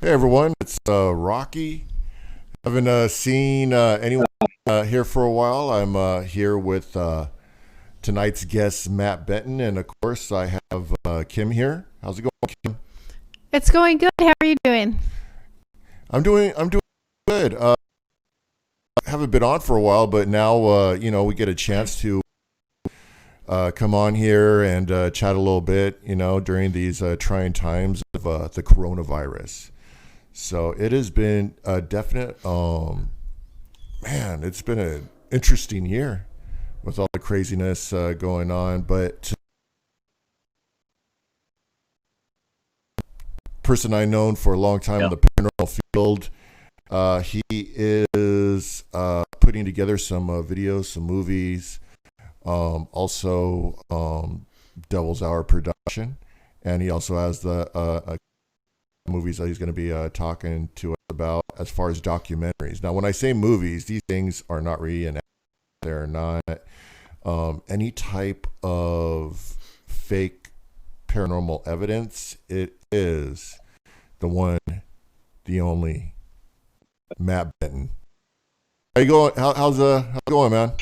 Hey everyone, it's Rocky. Haven't seen anyone here for a while. I'm here with tonight's guest, Matt Benton, and of course I have Kim here. How's it going, Kim? It's going good. How are you doing? I'm doing good. Haven't been on for a while, but now we get a chance to come on here and chat a little bit. During these trying times of the coronavirus. So it has been a definite, it's been an interesting year with all the craziness going on. But person I known for a long time in the paranormal field, he is putting together some videos, some movies, also Devil's Hour production, and he also has the movies that he's going to be talking to us about as far as documentaries. Now, when I say movies, these things are not reenacted. They're not any type of fake paranormal evidence. It is the one, the only Matt Benton. How you going? How's it going, man?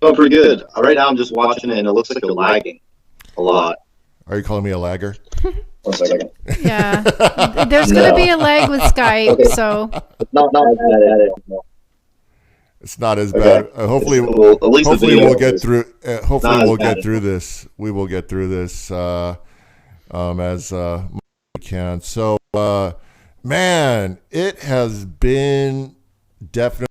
Going pretty good. Right now I'm just watching it and it looks like you're lagging a lot. Are you calling me a lagger? 1 second. Yeah. There's going to be a lag with Skype, Okay. so. Not as bad at it. It's not as Okay. bad. Hopefully, Well, at least the hopefully video we'll get is through. Hopefully not as we'll bad get through this. We will get through this as we can. So, man, it has been definitely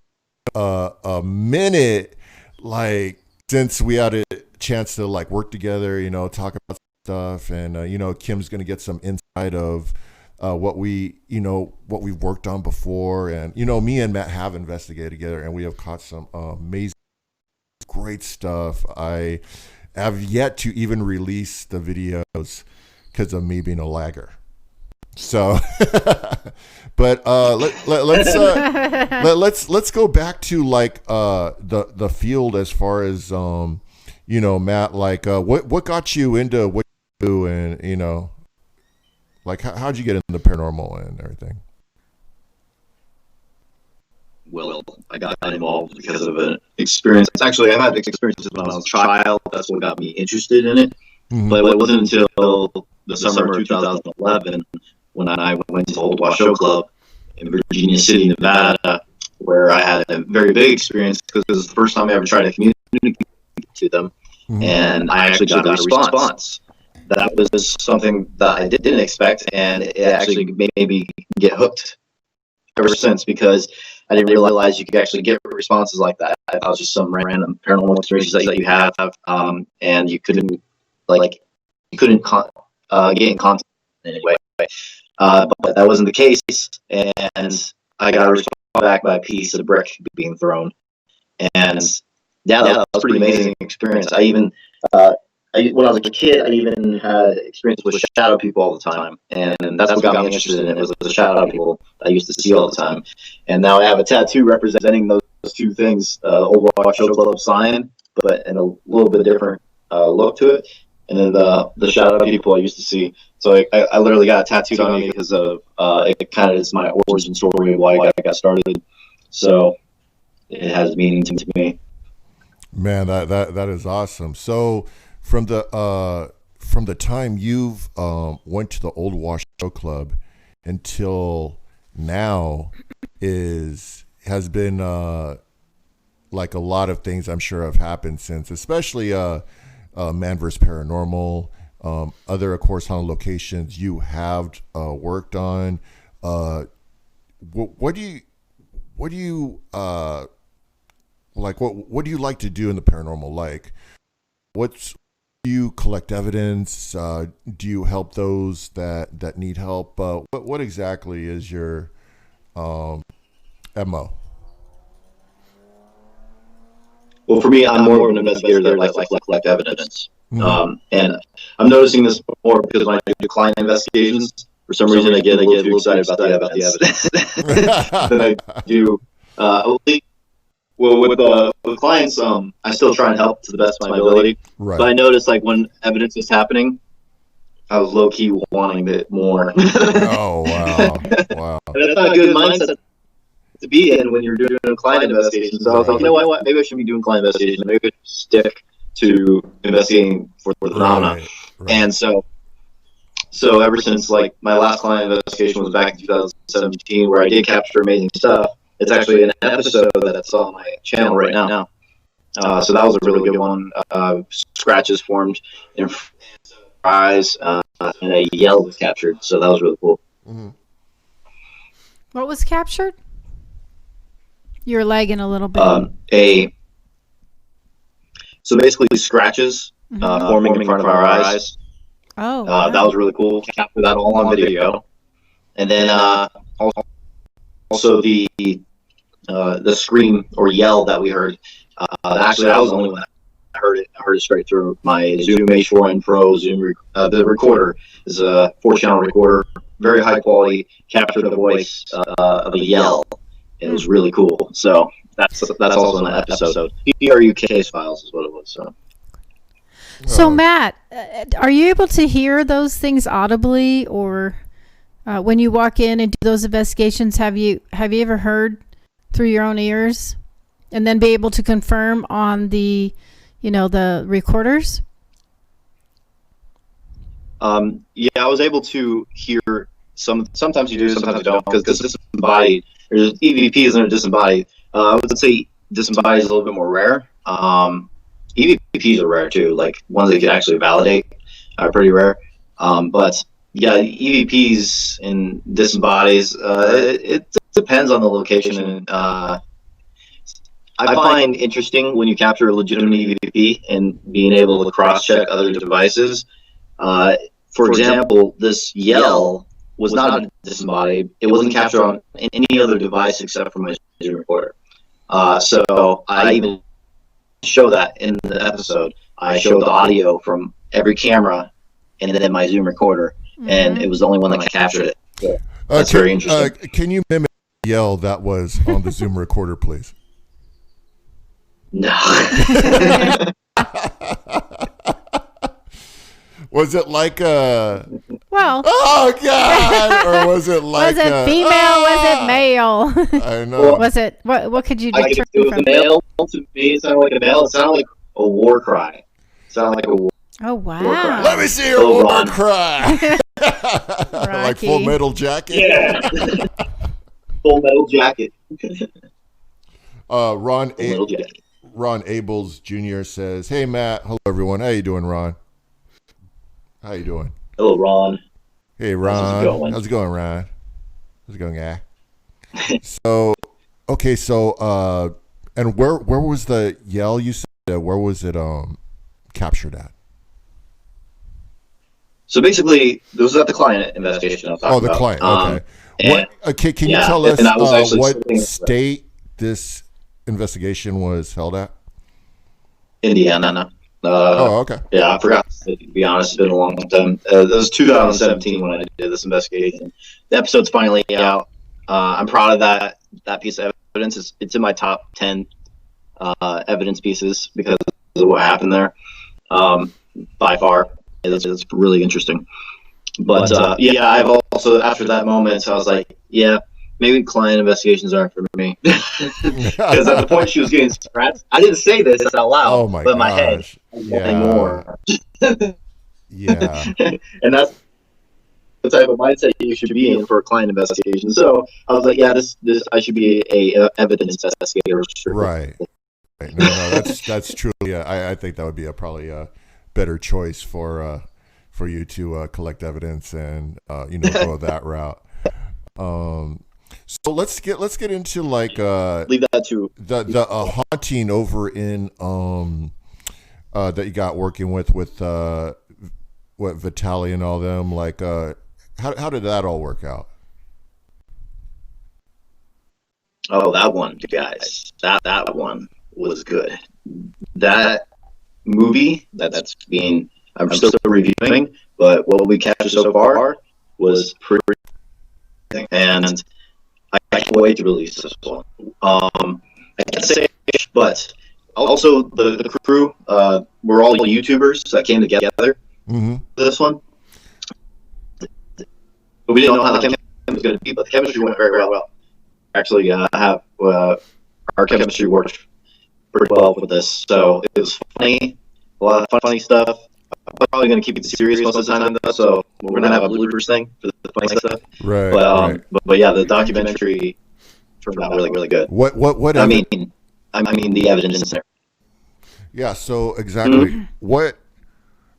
a minute, like since we had a chance to like work together. Talk about stuff, and Kim's gonna get some insight of what we've worked on before, and me and Matt have investigated together, and we have caught some amazing, great stuff. I have yet to even release the videos because of me being a lagger. So, but let's go back to like the field as far as Matt, like what got you into what you do, and like how'd you get into paranormal and everything? Well, I got involved because of an experience. Actually, I've had experiences when I was a child. That's what got me interested in it. Mm-hmm. But it wasn't until the summer of 2011 when I went to the Old Washoe Club in Virginia City, Nevada, where I had a very big experience because it was the first time I ever tried to communicate to them. Mm-hmm. And I actually got a response. That was something that I didn't expect, and it actually made me get hooked ever since, because I didn't realize you could actually get responses like that. I thought it was just some random paranormal experiences that you have, and you couldn't get in contact in any way. But that wasn't the case, and I got a response back by a piece of brick being thrown, and yeah, that was a pretty amazing experience. I even when I was a kid, I even had experience with shadow people all the time, and that's what got me interested in it, was the shadow people I used to see all the time. And now I have a tattoo representing those two things, Old Washoe Club sign, but in a little bit different look to it, and then the shadow people I used to see. So I literally got a tattooed on me because of it kind of is my origin story of why I got started. So it has meaning to me. Man, that is awesome. So from the time you've went to the Old Washoe Club until now has been like a lot of things I'm sure have happened since, especially Man vs. Paranormal, other of course haunted locations you have worked on. What do you like? What do you like to do in the paranormal? Like, do you collect evidence? Do you help those that need help? What exactly is your MO? Well, for me, I'm more of an investigator that likes to collect evidence. Mm-hmm. And I'm noticing this more because when I do client investigations, for some reason I get a little too excited about the evidence than I do. Well, with clients, I still try and help to the best of my ability. Right. But I notice, like, when evidence is happening, I was low key wanting it more. Oh wow, wow. And that's not a good mindset to be in when you're doing client investigation. So I was like, you know what? Maybe I should be doing client investigation. Maybe I should stick to investigating for the phenomena. Right. And so ever since like my last client investigation was back in 2017, where I did capture amazing stuff. It's actually an episode that's on my channel right now. So that was a really good one. Scratches formed in eyes, and a yell was captured. So that was really cool. Mm-hmm. What was captured? You're lagging a little bit. So basically scratches forming in front of our eyes. Oh, wow. That was really cool. Capture that all on video. And then also the scream or yell that we heard. Actually, I was the only one that heard it. I heard it straight through my Zoom H4n Pro Zoom. The recorder is a 4-channel recorder, very high quality. Captured the voice of a yell. It was really cool. So that's also in that episode. PRU case files is what it was. So Matt, are you able to hear those things audibly, or when you walk in and do those investigations, have you ever heard through your own ears, and then be able to confirm on the, the recorders? Yeah, I was able to hear sometimes you do, sometimes you don't, because disembodied, there's EVPs and disembodied. I would say disembodied is a little bit more rare. EVPs are rare too, like ones that you can actually validate are pretty rare. But yeah, EVPs and disembodies, it depends on the location. And I find interesting when you capture a legitimate EVP and being able to cross-check other devices. For example, this yell was not disembodied. It wasn't captured on any other device except for my Zoom recorder. So I even show that in the episode. I showed the audio from every camera and then my Zoom recorder, and it was the only one that captured it. So that's very interesting. Can you mimic the yell that was on the Zoom recorder, please? No. Was it like a... Well... Oh, God! Or was it like was it female? Was it male? I know. Was it... What could you determine it was a male. To me, it sounded like a male. It sounded like a war cry. It sounded like a war Oh, wow. cry. Let me see your war cry. Like Full Metal Jacket? Yeah. Full Metal Jacket. Ron Abels Jr. says, "Hey, Matt. Hello, everyone. How you doing, Ron? How you doing?" Hello, Ron. Hey, Ron. How's it going, Ron? How's it going, guy? So, okay, so, and where was the yell you said? Where was it captured at? So basically, this was at the client investigation I was talking about. Oh, the client. Okay. Can you tell us what state this investigation was held at? Indiana. Okay. Yeah, I forgot. To be honest, it's been a long time. It was 2017 when I did this investigation. The episode's finally out. I'm proud of that piece of evidence. It's in my top 10 evidence pieces because of what happened there. By far, it's really interesting. But yeah, I've also, after that moment, I was like, yeah, maybe client investigations aren't for me. Because at the point she was getting scratched, I didn't say this out loud, but in my head, nothing more. Yeah. And that's the type of mindset you should be in for a client investigation. So I was like, yeah, this I should be a evidence investigator. Right. No, that's truly. I think that would be probably a better choice for you to collect evidence and go that route. So let's get into like leave that to the haunting over in that you got working with what Vitaly and all them, like how did that all work out? Oh, that one, guys, that one was good. That movie that's being, I'm still reviewing, but what we captured so far was pretty, and I can't wait to release this one. I can't say, but also the crew, we're all YouTubers that came together for this one. we didn't know how the chemistry was going to be, but the chemistry went very well. Actually, have our chemistry worked pretty well with this, so it was funny, a lot of funny stuff. I'm probably going to keep it serious most of the time, though, so we're going to have a bloopers thing for the funny stuff. Right. But yeah, the documentary turned out really good. What? I mean, the evidence is there. Yeah. So exactly what?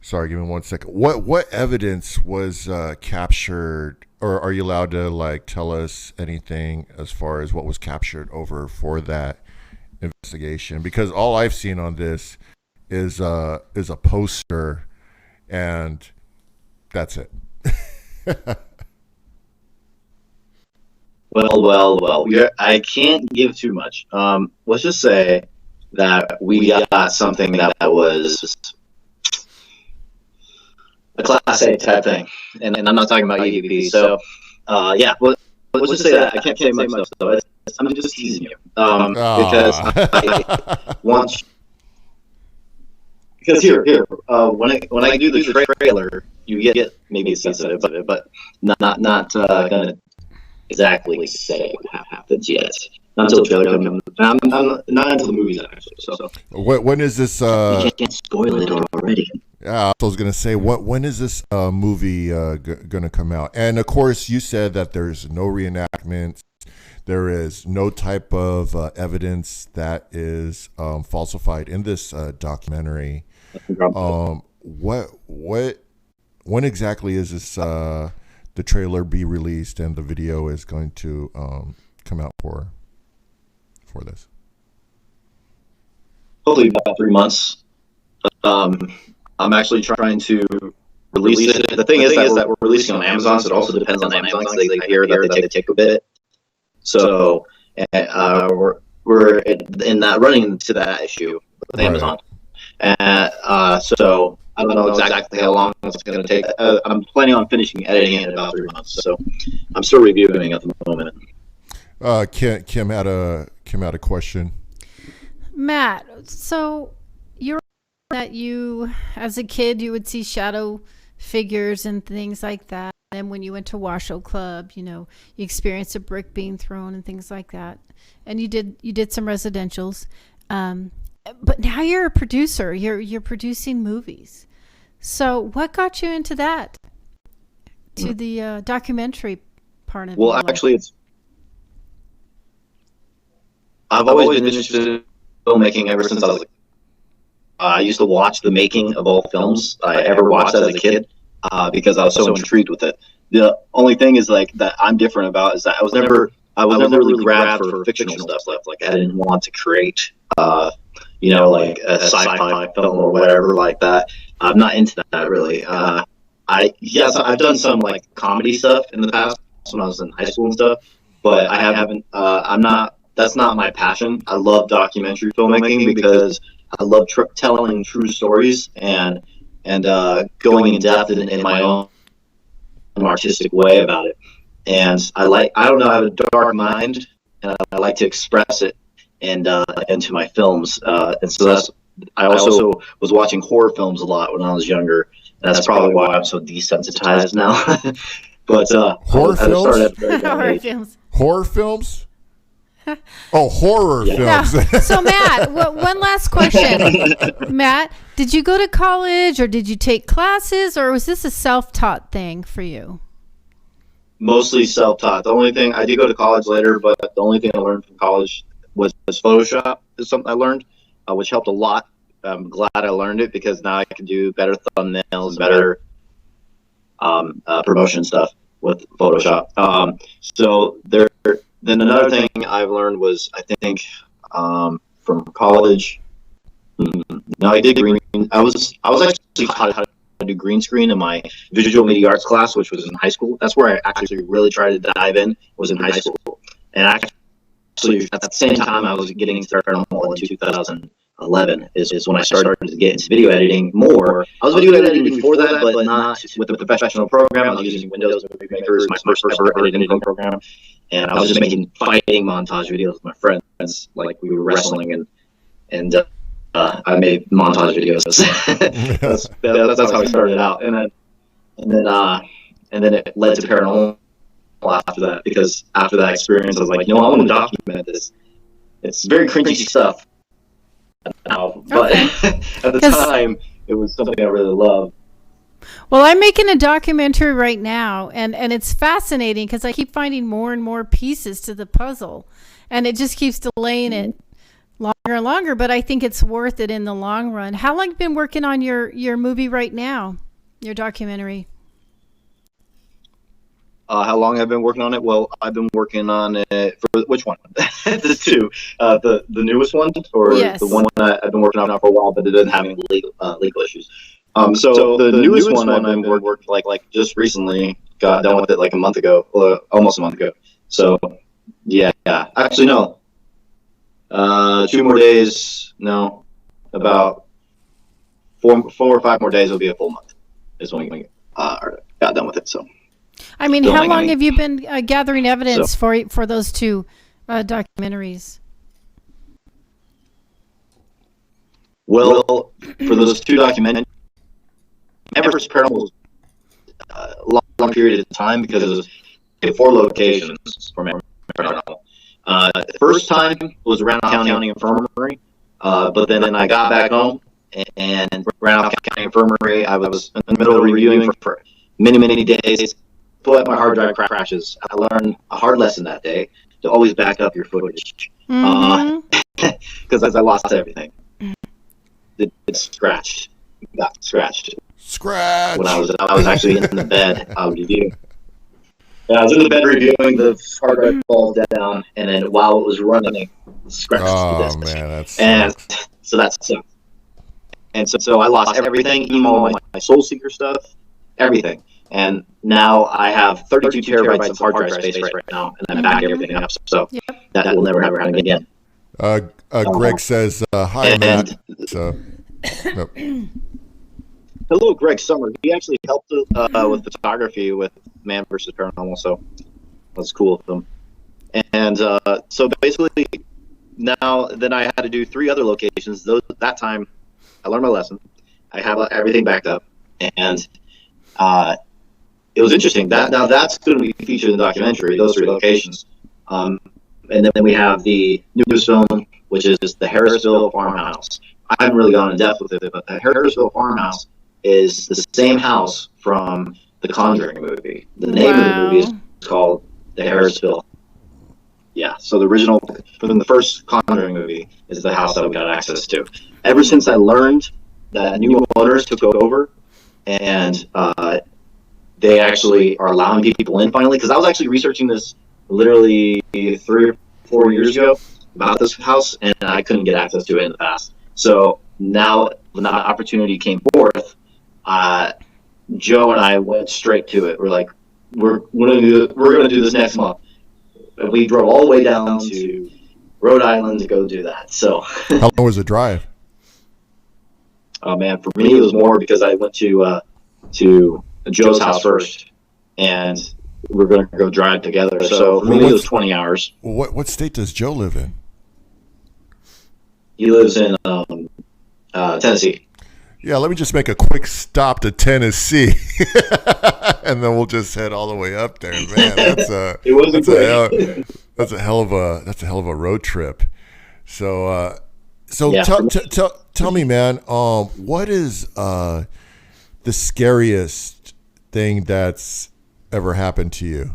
Sorry, give me 1 second. What evidence was captured, or are you allowed to like tell us anything as far as what was captured over for that investigation? Because all I've seen on this is a poster, and that's it. Well. I can't give too much. Let's just say that we got something that was a Class A type thing, and I'm not talking about EVP. So, yeah. Well, let's just say that I can't say much stuff. So I'm just teasing you, because because here, when I do the trailer, you get maybe a sensitive of it, but not gonna exactly say what happens yet. Not until the trailer comes. I'm not until the movies actually. So when is this? You can't spoil it already. Yeah, I was gonna say when is this movie gonna come out? And of course, you said that there's no reenactments. There is no type of evidence that is falsified in this documentary. When exactly is this the trailer be released and the video is going to come out for this? Hopefully about 3 months. I'm actually trying to release it. The thing is that we're releasing on Amazon, so it also depends on Amazon. I hear that they take a bit. So we're in that running into that issue with Amazon. And so I don't know exactly how long it's going to take. I'm planning on finishing editing it in about 3 months. So I'm still reviewing at the moment. Kim had a question. Matt, so you're that you, as a kid, you would see shadow figures and things like that. And when you went to Washoe Club, you experienced a brick being thrown and things like that. And you did some residentials. But now you're a producer. You're producing movies. So what got you into that? To the documentary part of it? Well, actually, I've always been interested in filmmaking ever since I was I used to watch the making of all films I ever watched as a kid because I was so intrigued with it. The only thing is that I'm different about is that I was never really grabbed for fictional stuff. Like I didn't want to create like a sci-fi film or whatever like that. I'm not into that really. I've done some like comedy stuff in the past when I was in high school and stuff, but I haven't. That's not my passion. I love documentary filmmaking because I love telling true stories and going in depth in my own artistic way about it. And I have a dark mind, and I like to express it into my films. And so I also was watching horror films a lot when I was younger. And that's probably why I'm so desensitized now. But horror Horror films. Horror films. Oh, horror films. Now, so Matt, one last question. Matt, did you go to college or did you take classes, or was this a self-taught thing for you? Mostly self-taught. The only thing I did go to college later, but the only thing I learned from college was Photoshop is something I learned, which helped a lot. I'm glad I learned it because now I can do better thumbnails, better promotion stuff with Photoshop. Then another thing I've learned was, I think, from college. No, I did green. I was actually taught how to do green screen in my visual media arts class, which was in high school. That's where I actually really tried to dive in. Was in high school, and actually at the same time I was getting into paranormal in 2011 is when I started to get into video editing more. I was video editing before that, but not with a professional program. I was using Windows Movie Maker as my first ever editing program. And I was just making fighting montage videos with my friends, like we were wrestling, and I made montage videos. that's how I started out, and then it led to paranormal, after that, because after that experience, I was like, no, I want to document this. It's very cringy stuff now, but at the time, it was something I really loved. Well, I'm making a documentary right now, and it's fascinating because I keep finding more and more pieces to the puzzle, and it just keeps delaying it longer and longer, but I think it's worth it in the long run. How long have you been working on your movie right now, your documentary? How long I've been working on it? Well, I've been working on it for which one? The two, the newest one, or yes. The one I've been working on for a while, but it doesn't have any legal issues. So the newest one I've been working like just recently got done with it like a month ago, or almost a month ago. So yeah. Actually, no. 2 more days. No, about 4 or 5 more days will be a full month. Is when we got done with it. So. I mean, how long have you been gathering evidence for those two documentaries? Well, for those two documentaries, Everest Paranormal was a long period of time because it was 4 locations for Paranormal. The first time was Round County Infirmary, but then I got back home and Round County Infirmary, I was in the middle of reviewing for many days. But my hard drive crashes. I learned a hard lesson that day to always back up your footage, because I lost everything. It scratched. Got scratched. Scratch. When I was actually in the bed reviewing. Yeah, I was in the bed reviewing. The hard drive falls down, and then while it was running, it scratched the disc. Oh man, that's and so that sucked. And so I lost everything, even all my Soul Seeker stuff, everything. And now I have 32 terabytes of hard drive space right now, and I'm backing everything up. So that will never happen again. Greg says, "Hi, Matt." Hello, Greg Summer. He actually helped with photography with Man vs. Paranormal, so that's cool of him. And so basically, now then I had to do 3 other locations. That time, I learned my lesson. I have everything backed up, and it was interesting. That's going to be featured in the documentary, those 3 locations. And then we have the newest film, which is the Harrisville Farmhouse. I haven't really gone in depth with it, but the Harrisville Farmhouse is the same house from the Conjuring movie. The name of the movie is called the Harrisville. Yeah, so the original, from the first Conjuring movie, is the house that we got access to. Ever since I learned that new owners took over, and they actually are allowing people in finally, because I was actually researching this literally 3 or 4 years ago about this house, and I couldn't get access to it in the past. So now when that opportunity came forth, Joe and I went straight to it. We're like, we're going to do this next month. And we drove all the way down to Rhode Island to go do that. So how long was the drive? Oh man, for me it was more because I went to Joe's house first, and we're going to go drive together. So for me it was 20 hours. What state does Joe live in? He lives in Tennessee. Yeah, let me just make a quick stop to Tennessee, and then we'll just head all the way up there. Man, that's a hell of a road trip. So tell me, man, what is the scariest thing that's ever happened to you,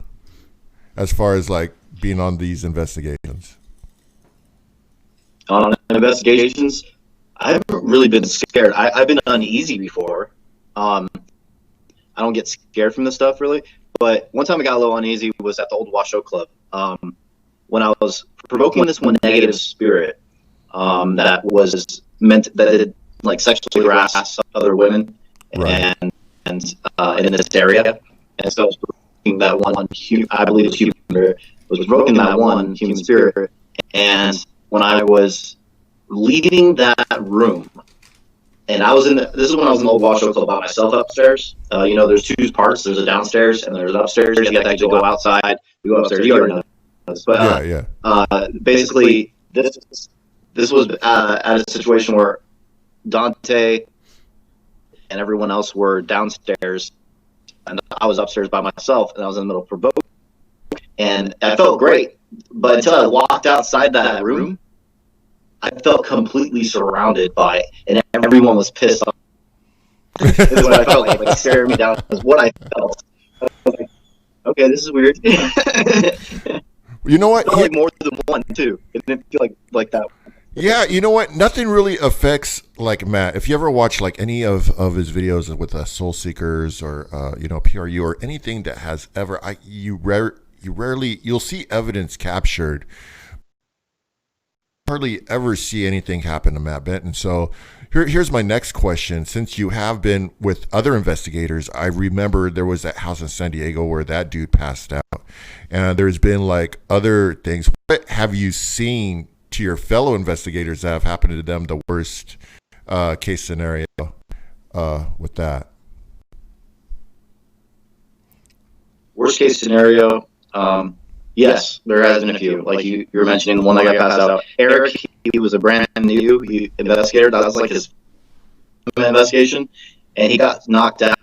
as far as like being on these investigations? On investigations, I haven't really been scared. I've been uneasy before. I don't get scared from this stuff really, but one time I got a little uneasy was at the old Washoe Club. When I was provoking this one negative spirit that was meant that it like sexually harass other women, right. and in this area, and so I was provoking that one. I believe it's human spirit. Was provoking that one human spirit, and when I was leaving that room, and I was this is when I was in the old Washoe Club by myself upstairs. There's 2 parts. There's a downstairs and there's upstairs. You have to actually go outside. You go upstairs. You already know this. But basically, this was at a situation where Dante and everyone else were downstairs, and I was upstairs by myself, and I was in the middle of provoking and I felt great. But until I walked outside that room, I felt completely surrounded by, and everyone was pissed off. This is what I felt like staring me down. Was what I felt. I was like, okay, this is weird. You know what? Like more than one too. It didn't feel like that. Yeah, you know what? Nothing really affects like Matt. If you ever watch like any of his videos with Soul Seekers or PRU or anything that has ever, you rarely you'll see evidence captured. Hardly ever see anything happen to Matt Benton. So here's my next question. Since you have been with other investigators, I remember there was that house in San Diego where that dude passed out, and there's been like other things. What have you seen to your fellow investigators that have happened to them, the worst case scenario with that? Worst case scenario, yes, there has been a few. Like you were mentioning, the one that got passed out. Eric, he was a brand new investigator. That was like his investigation, and he got knocked out.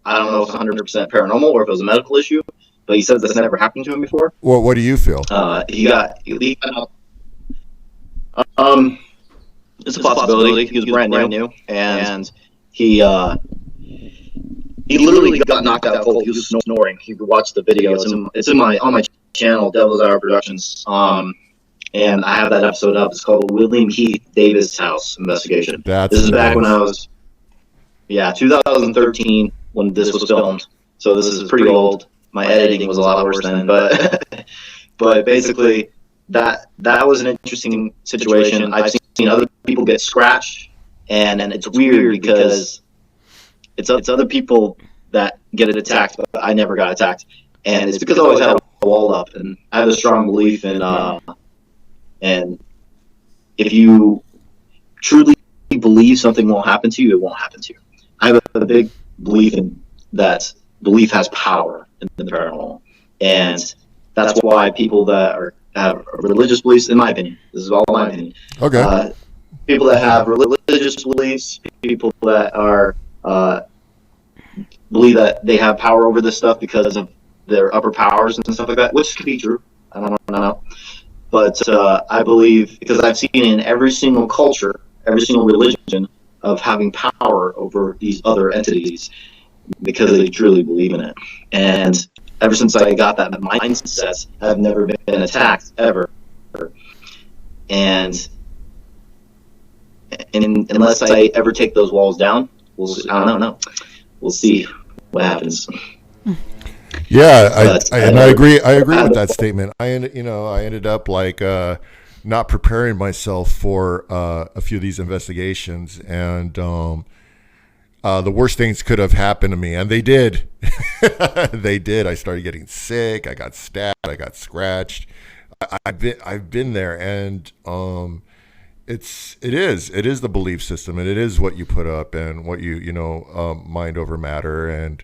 I don't know if it's 100% paranormal or if it was a medical issue, but he says that's never happened to him before. Well, what do you feel? He got it's a possibility. He was brand new, and he literally got knocked out cold. He was snoring. You could watch the video. It's on my channel, Devil's Hour Productions. And I have that episode up. It's called William Keith Davis House Investigation. This is back when I was 2013 when this was filmed. So this is pretty old. My editing was a lot worse then, but but basically that was an interesting situation. I've seen other people get scratched, and it's weird because it's other people that get attacked, but I never got attacked, and it's because I always had a wall up, and I have a strong belief in and if you truly believe something won't happen to you, it won't happen to you. I have a big belief in that belief has power in the paranormal, and that's why people that have religious beliefs, in my opinion, this is all my opinion. Okay. People that have religious beliefs, people that are believe that they have power over this stuff because of their upper powers and stuff like that, which could be true. I don't know. But I believe, because I've seen in every single culture, every single religion, of having power over these other entities because they truly believe in it. And ever since I got that mindset, I've never been attacked, ever. And unless I ever take those walls down, I don't know. We'll see what happens. Yeah, I agree. I agree with that statement. I ended up like not preparing myself for a few of these investigations, and the worst things could have happened to me, and they did. They did. I started getting sick. I got stabbed. I got scratched. I've been there, and it is the belief system, and it is what you put up and what you mind over matter, and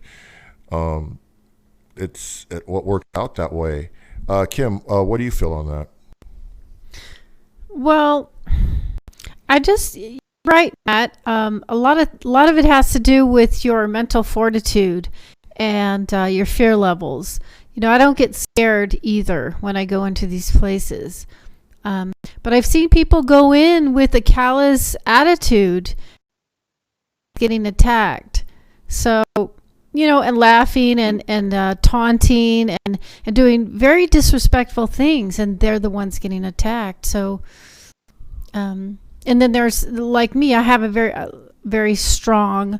it's what worked out that way. Kim, what do you feel on that? Well, right, Matt. A lot of it has to do with your mental fortitude and your fear levels. I don't get scared either when I go into these places. But I've seen people go in with a callous attitude, getting attacked. So, and laughing and taunting and doing very disrespectful things, and they're the ones getting attacked. So, and then there's, like me, I have a very, very strong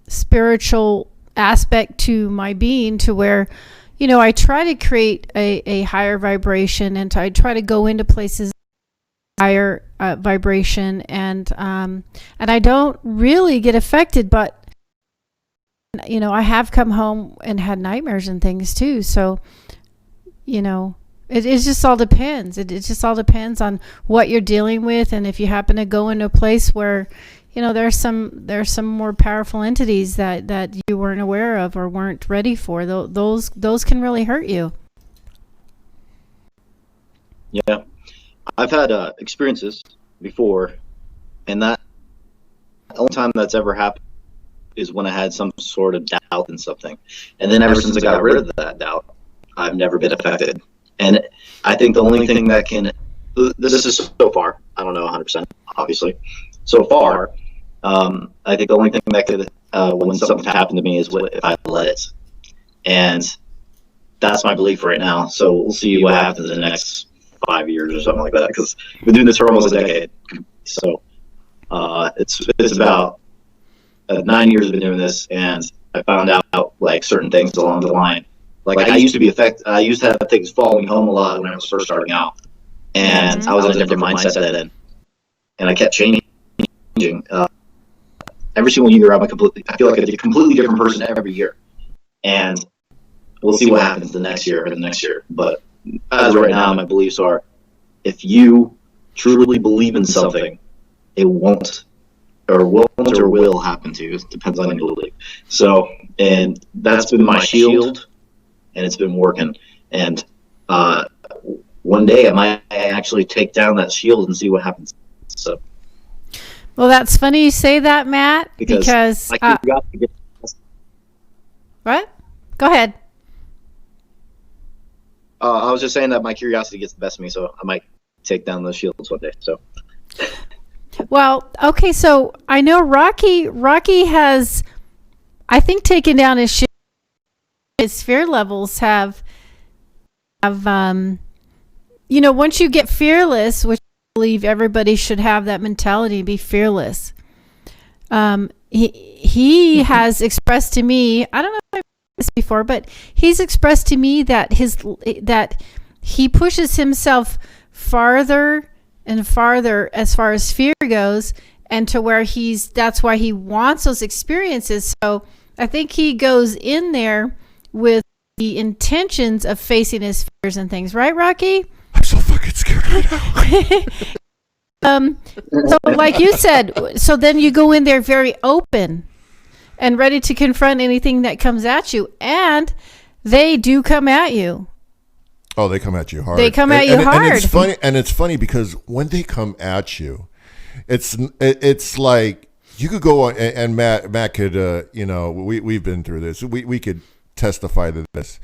spiritual aspect to my being, to where, I try to create a higher vibration, and I try to go into places higher vibration, and I don't really get affected, but I have come home and had nightmares and things too. So, it just all depends. It just all depends on what you're dealing with, and if you happen to go into a place where, there's some more powerful entities that you weren't aware of or weren't ready for. Those can really hurt you. Yeah, I've had experiences before, and the only time that's ever happened is when I had some sort of doubt in something. And then ever since I got rid of that doubt, I've never been affected. And I think the only thing that can, this is so far, I don't know 100%, obviously. So far, I think the only thing that could, when something happened to me, is if I let it. And that's my belief right now. So we'll see what happens in the next 5 years or something like that, because we've been doing this for almost a decade. So it's about 9 years I've been doing this, and I found out like certain things along the line. Like I used to have things follow me home a lot when I was first starting out, and I was in a different mindset then, and I kept changing. Every single year, I feel like a completely different person every year, and we'll see what happens the next year or the next year. But as of right now, my beliefs are: if you truly believe in something, it won't or will happen to you. It depends on your belief. So, and that's been my shield, and it's been working. And one day I might actually take down that shield and see what happens. So, well, that's funny you say that, Matt, because what? Go ahead. I was just saying that my curiosity gets the best of me, so I might take down those shields one day. So. Well, okay, so I know Rocky has, I think, taken down his shield. His fear levels have once you get fearless, which I believe everybody should have that mentality, be fearless. He has expressed to me, I don't know if I've heard this before, but he's expressed to me that that he pushes himself farther and farther as far as fear goes, and to where that's why he wants those experiences. So I think he goes in there with the intentions of facing his fears and things, right, Rocky? I'm so fucking scared right now. So like you said, so then you go in there very open and ready to confront anything that comes at you, and they do come at you. Oh, they come at you hard. They come at you hard. And it's funny because when they come at you, it's like you could go on, and Matt could, we've been through this. We could testify to this.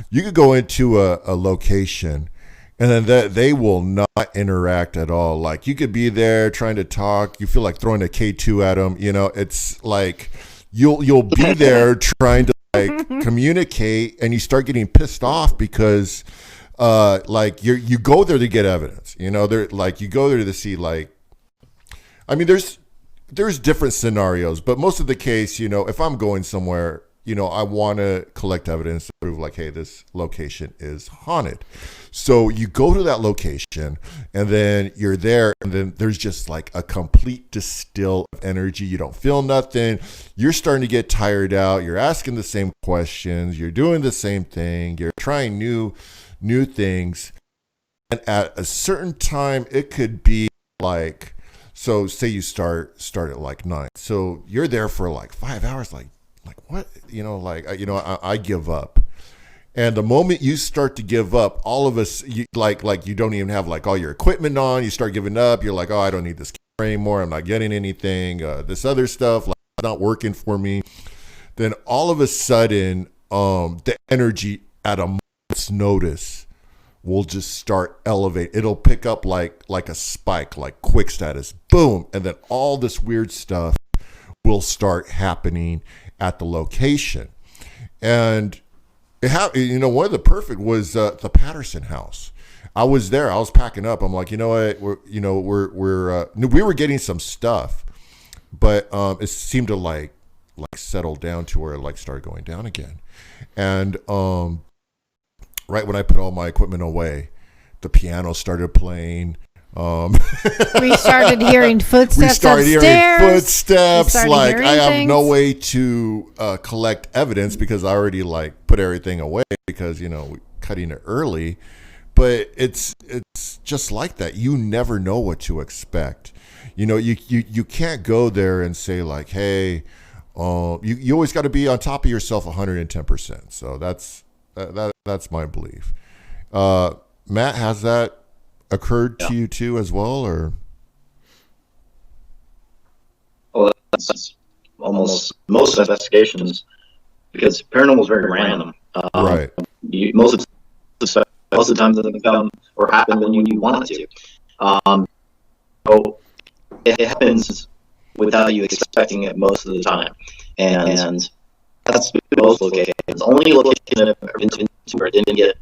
You could go into a location, and then they will not interact at all. Like you could be there trying to talk. You feel like throwing a K2 at them. It's like you'll be there trying to like communicate, and you start getting pissed off because. Like you go there to get evidence, they're like, you go there to see, like, I mean, there's different scenarios, but most of the case, if I'm going somewhere, I want to collect evidence to prove like, hey, this location is haunted. So you go to that location, and then you're there, and then there's just like a complete distill of energy. You don't feel nothing. You're starting to get tired out. You're asking the same questions. You're doing the same thing. You're trying new things, and at a certain time it could be like, so say you start at like 9, so you're there for like 5 hours, like what, I give up. And the moment you start to give up, all of us, you don't even have like all your equipment on, you start giving up. You're like, oh, I don't need this camera anymore, I'm not getting anything, this other stuff like not working for me. Then all of a sudden the energy at a notice will just start elevate. It'll pick up like a spike, like quick status, boom, and then all this weird stuff will start happening at the location. And one of the perfect was the Patterson house. I was there. I was packing up. I'm like, you know what? We were getting some stuff, but it seemed to like settle down to where it like started going down again. And right when I put all my equipment away, the piano started playing. We started hearing footsteps upstairs. Hearing footsteps. Like I have things. no way to collect evidence because I already like put everything away because we're cutting it early. But it's just like that. You never know what to expect. You can't go there and say like, hey, you always got to be on top of yourself 110%. So that's my belief. Matt, has that occurred to you too as well, or? Well, that's almost most investigations, because paranormal is very random. Right. Most of the most of the time doesn't come or happen when you want it to. So it happens without you expecting it most of the time, and that's been most locations. The only location I've ever been to where I didn't get it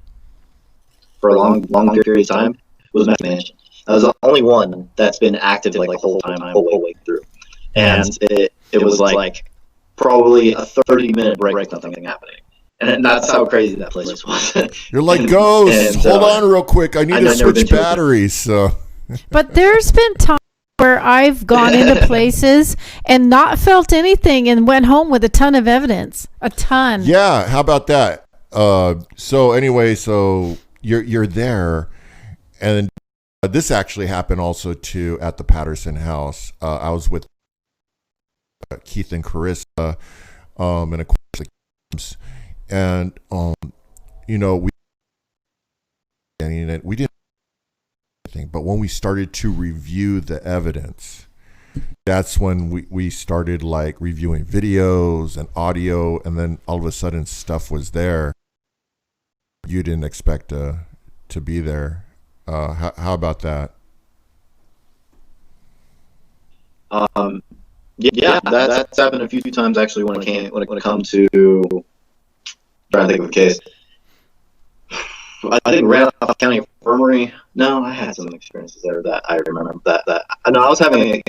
for a long period of time was Magic Mansion. That was the only one that's been active like the whole time, the whole way through. And it was like probably a 30-minute break, nothing happening. And that's how crazy that place was. You're like, Ghost, hold on real quick. I need to switch batteries. So. But there's been times where I've gone into places and not felt anything and went home with a ton of evidence. A ton. Yeah, how about that? So anyway, so you're there, and this actually happened also too at the Patterson house. I was with Keith and Carissa, and of course the Kims, and you know, we didn't anything, but when we started to review the evidence, that's when we started like reviewing videos and audio, and then all of a sudden stuff was there you didn't expect to be there. How about that? Yeah, that's happened a few times actually when it comes to trying to think of a case. I think Randolph County Infirmary. No, I had some experiences there that I remember. That no, I was having.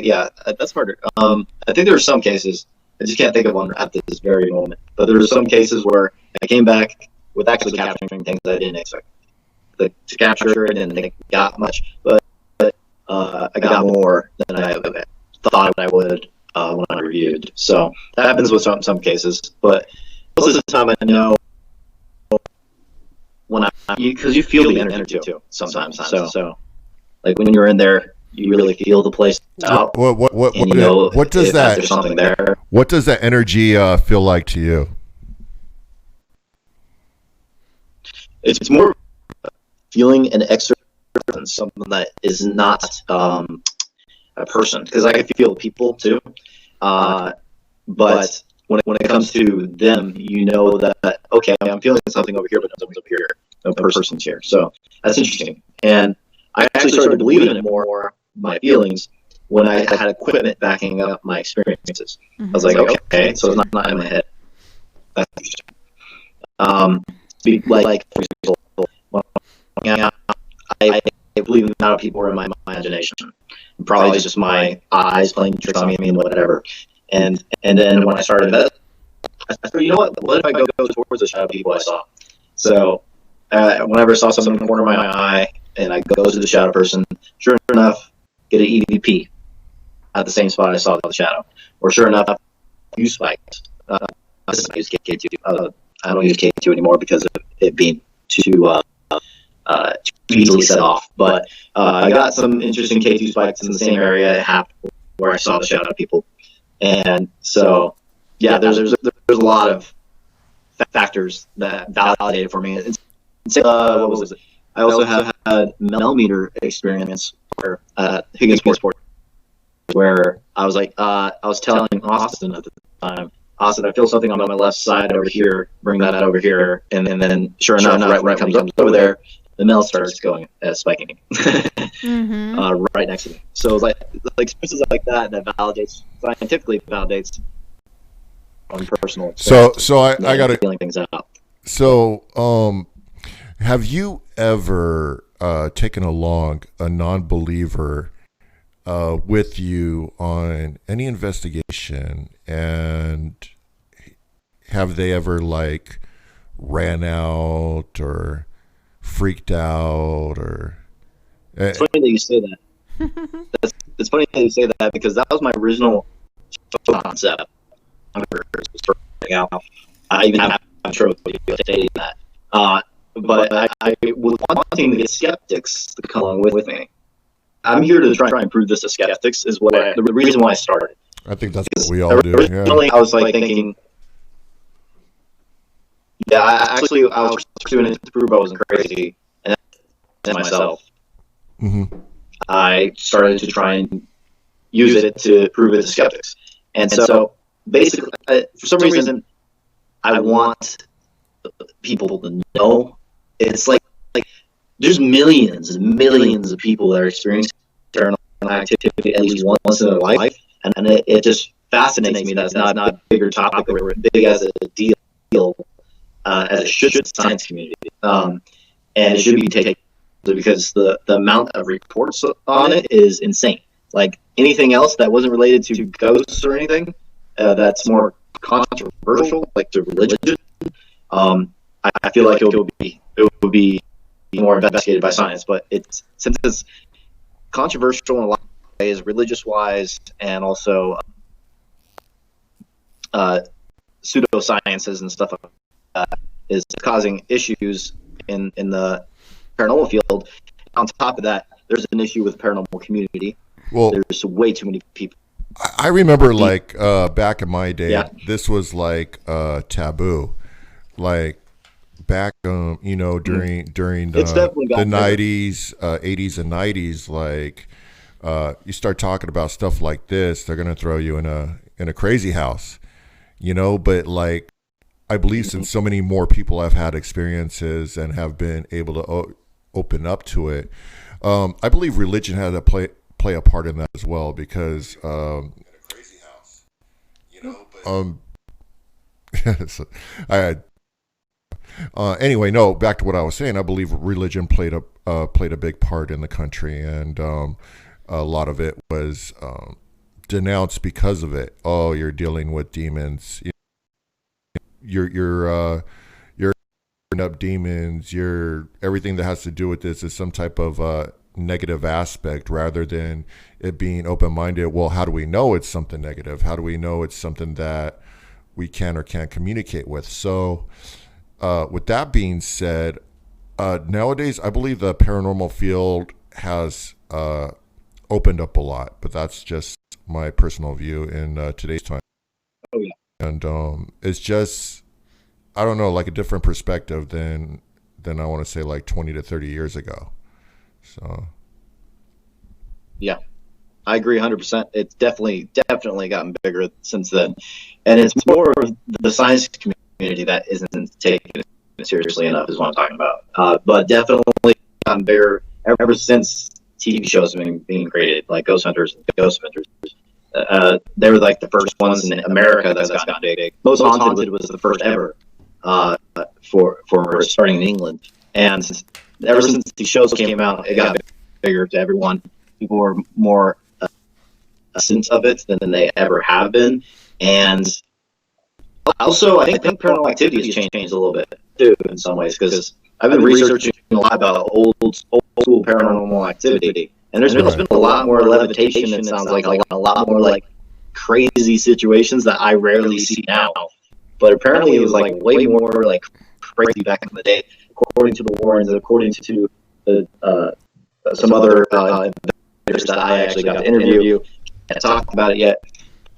That's harder. I think there were some cases. I just can't think of one at this very moment. But there were some cases where I came back with actually capturing things I didn't expect to capture. I didn't think I got much, but I got more than I thought I would when I reviewed. So that happens with some cases, but most of the time I know when because you feel the energy too sometimes. So like when you're in there, you really feel the place out. What does that? There's something there. What does that energy feel like to you? It's more feeling an extra something that is not a person, because I can feel people too. But when it comes to them, you know that okay, I'm feeling something over here, but nothing's over here. No person's here. So that's interesting. And I actually started believing it more, my feelings, when I had equipment backing up my experiences. Mm-hmm. I was like, okay, so it's not in my head. That's interesting. Like for example, I believe a lot of people are in my imagination. Probably just my eyes playing tricks on me and whatever. And then when I started that, I thought, you know what if I go towards the shadow people I saw? So whenever I saw something in the corner of my eye, and I go to the shadow person, sure enough, get an EVP at the same spot I saw the shadow. Or sure enough, you spiked. I use K2. I don't use K2 anymore because of it being too easily set off. But I got some interesting K2 spikes in the same area it happened where I saw the shadow people. And so, yeah, there's a lot of factors that validated for me. What was it? I also have had millimeter experience where Higgins Sport, where I was like, I was telling Austin at the time, Austin, I feel something on my left side over here. Bring that over here, and then sure enough, right when it comes over there, the mill starts going spiking, mm-hmm. Right next to me. So it's like experiences like that scientifically validates on personal. So I got to feeling things out. So have you ever taken along a non-believer with you on any investigation, and have they ever like ran out or freaked out? Or it's funny that you say that. It's funny that you say that, because that was my original concept. I even have I'm sure stating that. But I was wanting to get skeptics to come along with me. I'm here to try and prove this to skeptics is what the reason why I started. I think that's what we all do. Originally, I was like thinking, I was pursuing it to prove I wasn't crazy, and then myself. Mm-hmm. I started to try and use it to prove it to skeptics. And so basically, for some reason, I want people to know. It's like there's millions and millions of people that are experiencing paranormal activity at least once in their life, and it just fascinates me that it's not a bigger topic or big as a deal as it should in the science community, and it should be taken because the amount of reports on it is insane. Like anything else that wasn't related to ghosts or anything that's more controversial, like to religion, I feel like it would be more investigated by science. But since it's controversial in a lot of ways, religious wise, and also pseudosciences and stuff like that, is causing issues in the paranormal field. On top of that, there's an issue with the paranormal community. Well, there's way too many people. I remember like back in my day, this was like taboo. Like back, during the 90s, 80s and 90s, like you start talking about stuff like this, they're gonna throw you in a crazy house, But like, I believe since so many more people have had experiences and have been able to open up to it, I believe religion had to play a part in that as well, because in a crazy house, anyway, no, back to what I was saying. I believe religion played a big part in the country, and a lot of it was denounced because of it. Oh, you're dealing with demons. You're up demons. You're everything that has to do with this is some type of negative aspect, rather than it being open-minded. Well, how do we know it's something negative? How do we know it's something that we can or can't communicate with? So with that being said, nowadays I believe the paranormal field has opened up a lot, but that's just my personal view in today's time. Oh yeah. And it's just, I don't know, like a different perspective than I want to say like 20 to 30 years ago. So yeah, I agree 100%. It's definitely gotten bigger since then, and it's more of the science community that isn't taken seriously enough, is what I'm talking about. But definitely gotten bigger ever since TV shows have been being created, like Ghost Hunters and Ghost Hunters. They were like the first ones in America that's gotten big. Most Haunted was the first ever for starting in England, and ever since these shows came out, it got bigger to everyone. People were more sense of it than they ever have been, and also I think paranormal activity has changed a little bit too in some ways, because I've been researching a lot about old school paranormal activity, and there's been a lot more levitation. It sounds like a lot more like crazy situations that I rarely see now. But apparently, it was like way more like crazy back in the day, according to the Warrens, according to some other investigators that I actually got to interview. Can't talk about it yet,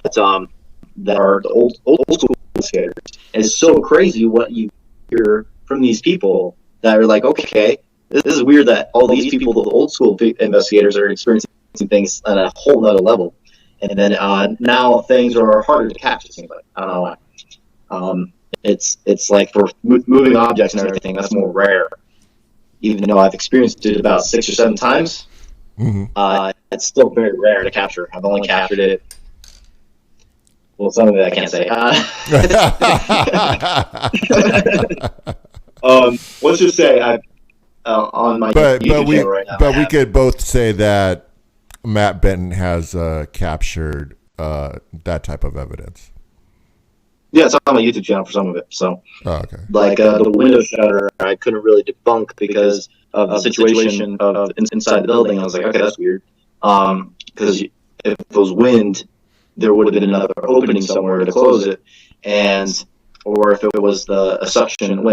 but that are the old school investigators. And it's so crazy what you hear from these people that are like, okay, this is weird that all these people, the old school investigators, are experiencing things on a whole nother level, and then now things are harder to catch. It seems like, I don't know why. It's like for moving objects and everything, that's more rare. Even though I've experienced it about 6 or 7 times, it's still very rare to capture. I've only captured it. Well, some of it I can't say. Let's just say I on my YouTube channel right now. But we could both say that Matt Benton has captured that type of evidence. Yeah, it's on my YouTube channel for some of it. So, okay. Like the window shutter, I couldn't really debunk because of the situation of inside the building. I was like, okay, that's weird. Because if it was wind, there would have been another opening somewhere to close it, or if it was the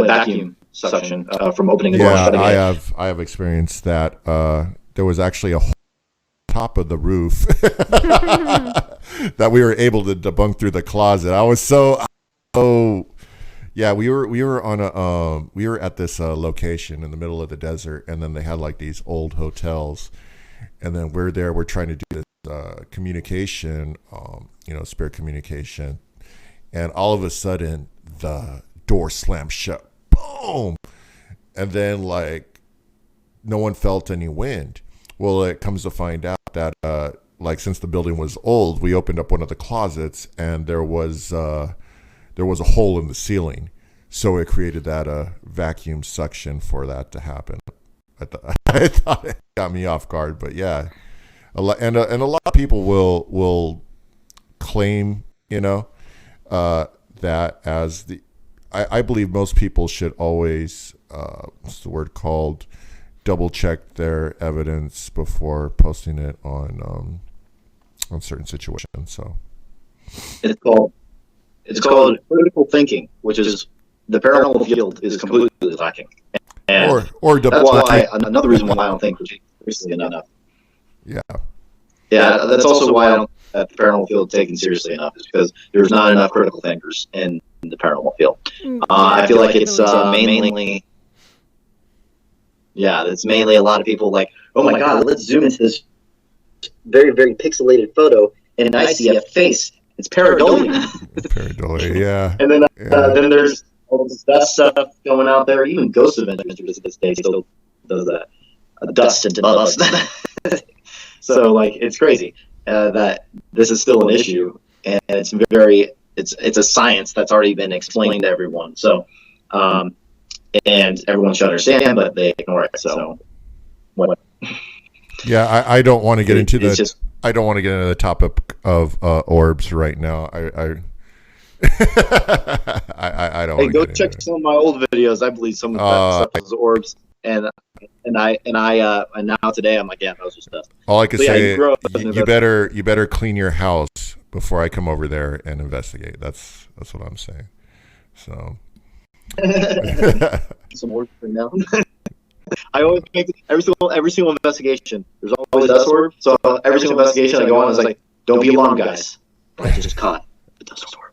vacuum suction from opening a door. Yeah, I have experienced that. There was actually a hole top of the roof that we were able to debunk through the closet. I was so yeah, we were on we were at this location in the middle of the desert, and then they had like these old hotels, and then we're trying to do this communication, spirit communication, and all of a sudden the door slammed shut, boom, and then like no one felt any wind. Well, it comes to find out that like since the building was old, we opened up one of the closets and there was a hole in the ceiling, so it created that vacuum suction for that to happen. I thought it got me off guard, but yeah, a lot of people will claim, that as the. I believe most people should always, what's the word called, double check their evidence before posting it on certain situations. So it's called critical thinking, which is the paranormal field is completely lacking. And or that's why another reason why I don't think we're taking seriously enough. Yeah. Yeah, that's also why I don't think the paranormal field is taken seriously enough, is because there's not enough critical thinkers in the paranormal field. I feel like it's mainly a lot of people like, oh my God, let's zoom into this very, very pixelated photo, and I see a face. It's pareidolia. Pareidolia, yeah. And then there's all this dust stuff going out there. Even Ghost Adventures to this day still does that. Dust and bugs. So like it's crazy that this is still an issue, and it's a science that's already been explained to everyone. So and everyone should understand, but they ignore it. So what? Yeah, I don't want to get into the. I don't want to get into the topic of orbs right now. I don't. Hey, go check some of my old videos. I believe some of that stuff is orbs, and now today I'm like, yeah, that was just dust. All I can say, you better clean your house before I come over there and investigate. That's what I'm saying. So. Some orbs right now. I always make every single investigation. There's always dust orb. So every single investigation I go on, I was like, "Don't be alarmed, guys. I just caught the dust orb."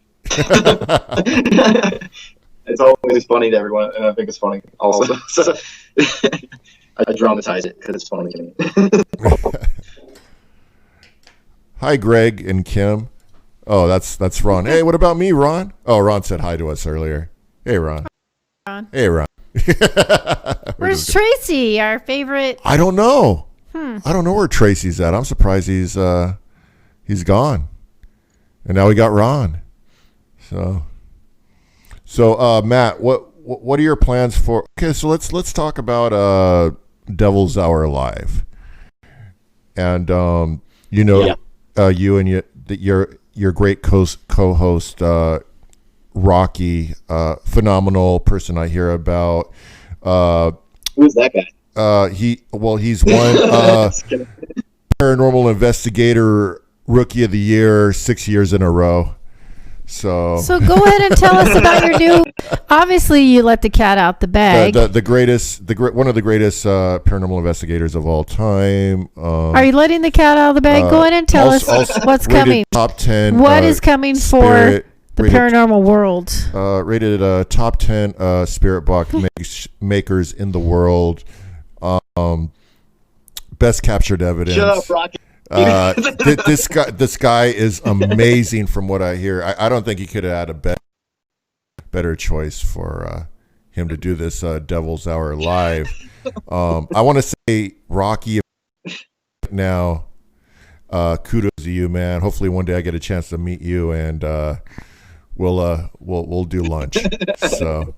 It's always funny to everyone, and I think it's funny also. So I dramatize it because it's funny to me. Hi, Greg and Kim. Oh, that's Ron. Hey, what about me, Ron? Oh, Ron said hi to us earlier. Hey, Ron. Hey, Ron. Where's Tracy, our favorite? I don't know. I don't know where Tracy's at. I'm surprised he's gone. And now we got Ron. So Matt, what are your plans for? Okay, so let's talk about Devil's Hour Live. And you and your great co-host Rocky, phenomenal person I hear about. Who's that guy? He's won Paranormal Investigator Rookie of the Year 6 years in a row. So go ahead and tell us about your new. Obviously, you let the cat out the bag. One of the greatest paranormal investigators of all time. Are you letting the cat out of the bag? Go ahead and tell us what's coming. Top 10. What is coming for the paranormal world? Rated top 10 spirit box makers in the world. Best captured evidence. Shut up, Rocky. This guy is amazing from what I hear. I don't think he could have had a better choice for him to do this Devil's Hour Live. I want to say, Rocky, now kudos to you, man. Hopefully one day I get a chance to meet you and we'll do lunch. So,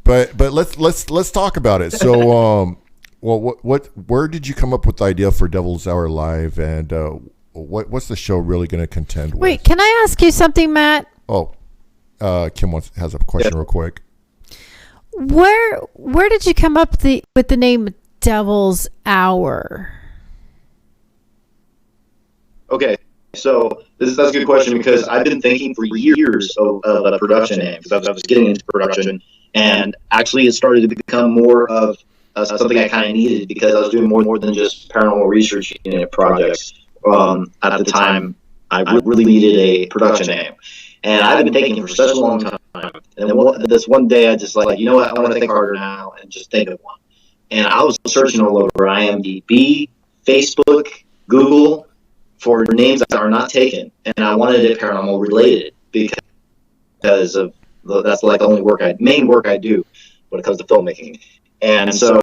but let's talk about it. So where did you come up with the idea for Devil's Hour Live, and what's the show really going to contend with? Wait, can I ask you something, Matt? Oh, Kim has a question real quick. Where did you come up with the name Devil's Hour? Okay, so that's a good question, because I've been thinking for years of a production name, because I was getting into production, and actually it started to become more of something I kind of needed, because I was doing more than just paranormal research unit projects. At the time, I really needed a production name, and I've been thinking for such a long time. And then this one day, I just like, you know what, I want to think harder now and just think of one. And I was searching all over IMDb, Facebook, Google for names that are not taken, and I wanted it paranormal related, because of that's like the only main work I do when it comes to filmmaking. And so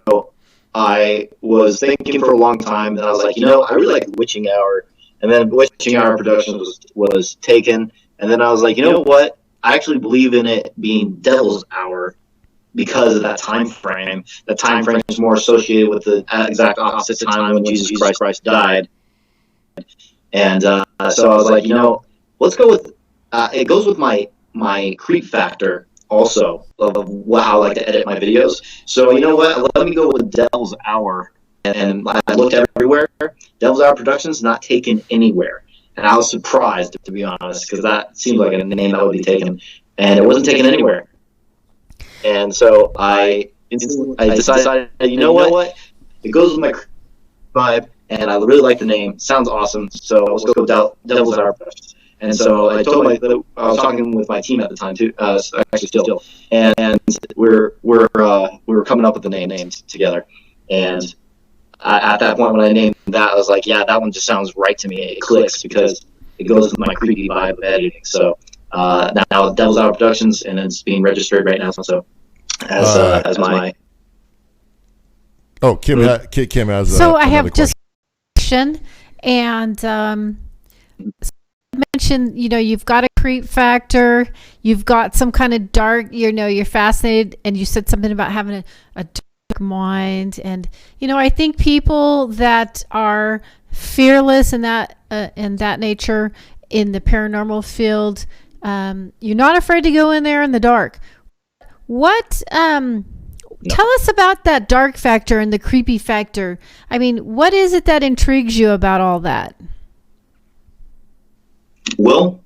I was thinking for a long time, and I was like, I really like Witching Hour. And then Witching Hour Productions was taken. And then I was like, you know what? I actually believe in it being Devil's Hour because of that time frame. That time frame is more associated with the exact opposite time when Jesus Christ died. And so I was like, let's go with it goes with my creep factor also of how I like to edit my videos. So you know what? Let me go with Devil's Hour. And I looked everywhere. Devil's Hour Productions not taken anywhere. And I was surprised, to be honest, because that seemed like a name that would be taken. And it wasn't taken anywhere. And so I decided, you know what? It goes with my vibe, and I really like the name. Sounds awesome. So let's go with Devil's Hour Productions. And so I told I was talking with my team at the time too, actually still, and we were coming up with the names together. And at that point when I named that, I was like, yeah, that one just sounds right to me. It clicks because it goes with my creepy vibe of editing. So now Devil's Hour Productions, and it's being registered right now. So as my Kim has. So I have just a question, and mentioned, you've got a creep factor, you've got some kind of dark, you're fascinated, and you said something about having a dark mind. And I think people that are fearless in that nature in the paranormal field, you're not afraid to go in there in the dark. What tell us about that dark factor and the creepy factor. I mean, what is it that intrigues you about all that? Well,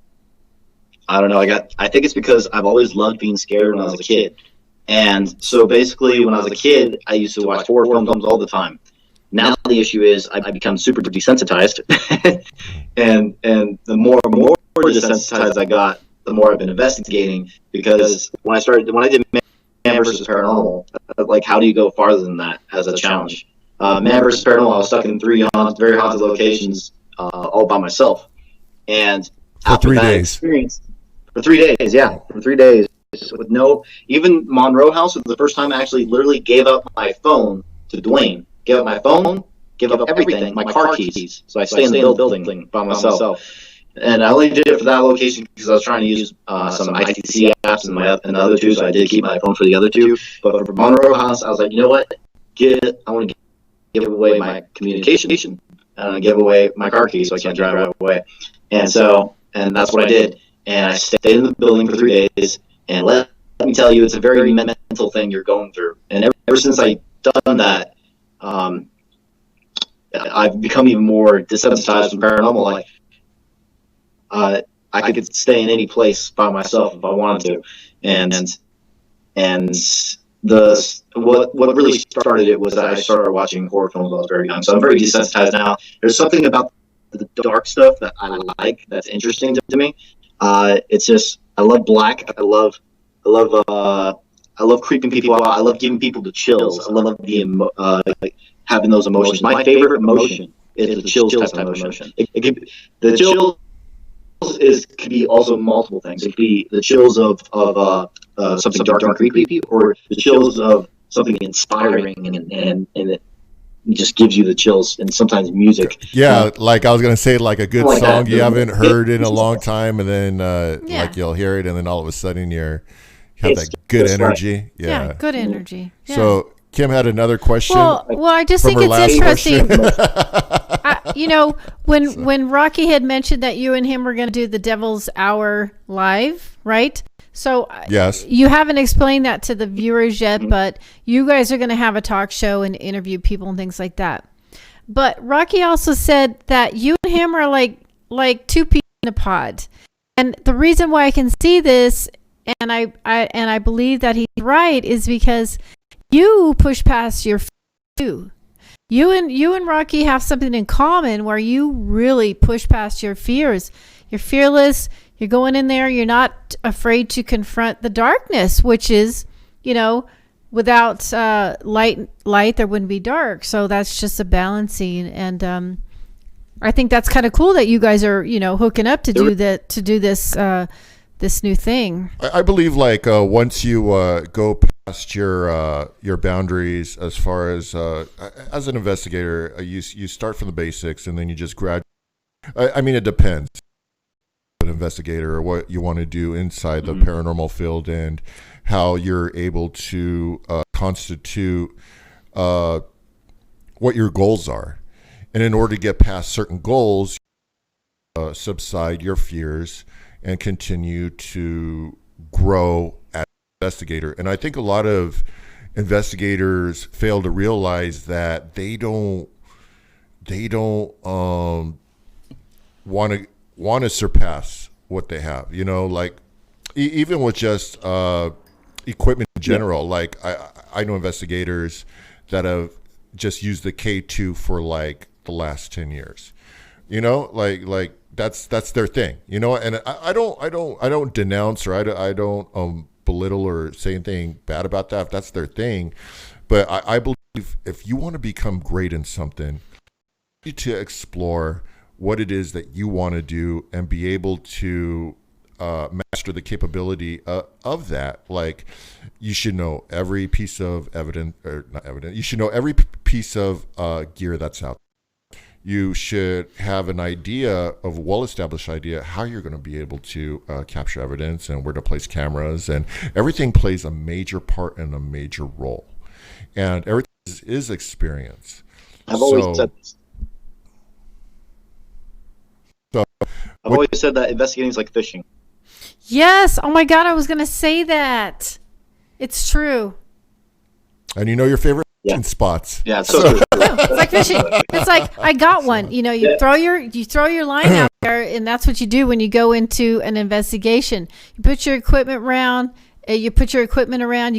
I don't know. I think it's because I've always loved being scared when I was a kid. And so basically when I was a kid, I used to watch horror films all the time. Now the issue is I've become super desensitized. and the more desensitized I got, the more I've been investigating, because when I did Man vs. Paranormal, like, how do you go farther than that as a challenge? Man vs. Paranormal, I was stuck in 3 very haunted locations all by myself. And for 3 days. Experience, for 3 days, yeah, for 3 days, with even Monroe House was the first time I actually literally gave up my phone to Dwayne. Gave up my phone, gave up everything, my car keys. So I stay in the building by myself. And I only did it for that location because I was trying to use some ITC apps and the other two, so I did keep my phone for the other two. But for Monroe House, I was like, you know what? I want to give away my communication, and give away my car keys so I can't drive away. And that's what I did. And I stayed in the building for 3 days. And let me tell you, it's a very mental thing you're going through. And ever since I've done that, I've become even more desensitized from paranormal. Like, I could stay in any place by myself if I wanted to. And what really started it was that I started watching horror films when I was very young. So I'm very desensitized now. There's something about the dark stuff that I like, that's interesting to me. It's just, I love black. I love creeping people out. I love giving people the chills. I love having those emotions. My favorite emotion is the chills type of emotion. The chills could be also multiple things. It could be the chills of something dark and creepy, or the chills of something inspiring, and it just gives you the chills. And sometimes music. Yeah, like I was gonna say, like a good like song that. you haven't heard in a long time, and then like you'll hear it, and then all of a sudden you have that good energy. Right. Yeah, good energy. Yeah. So Kim had another question. Well, I just think it's interesting. When Rocky had mentioned that you and him were going to do the Devil's Hour live, right? So yes, you haven't explained that to the viewers yet, but you guys are going to have a talk show and interview people and things like that. But Rocky also said that you and him are like two peas in a pod. And the reason why I can see this, and I believe that he's right, is because you push past your fear. You and Rocky have something in common where you really push past your fears. You're fearless. You're going in there. You're not afraid to confront the darkness, which is, without light, there wouldn't be dark. So that's just a balancing. And I think that's kind of cool that you guys are, hooking up to do this this new thing. I believe once you go past your boundaries as far as an investigator. You start from the basics and then you just graduate. I mean, it depends. An investigator or what you want to do inside the paranormal field and how you're able to constitute what your goals are. And in order to get past certain goals, subside your fears and continue to grow as an investigator. And I think a lot of investigators fail to realize that they don't want to surpass what they have. You know, like even with just equipment in general. Like I know investigators that have just used the K2 for like the last 10 years. You know, like that's their thing. You know, and I don't denounce or I don't belittle or say anything bad about that if that's their thing. But I believe if you want to become great in something, you need to explore what it is that you want to do and be able to master the capability of that. Like, you should know every piece of you should know every piece of gear that's out there. You should have an idea of well-established idea how you're going to be able to capture evidence and where to place cameras, and everything plays a major part and a major role. And everything is experience. I've always said this. I've always said that investigating is like fishing. Yes. Oh my God, I was going to say that. It's true. And you know your favorite fishing spots. Yeah, it's so true. It's like fishing. It's like, I got one. You know, you throw your line out there, and that's what you do when you go into an investigation. You put your equipment around. You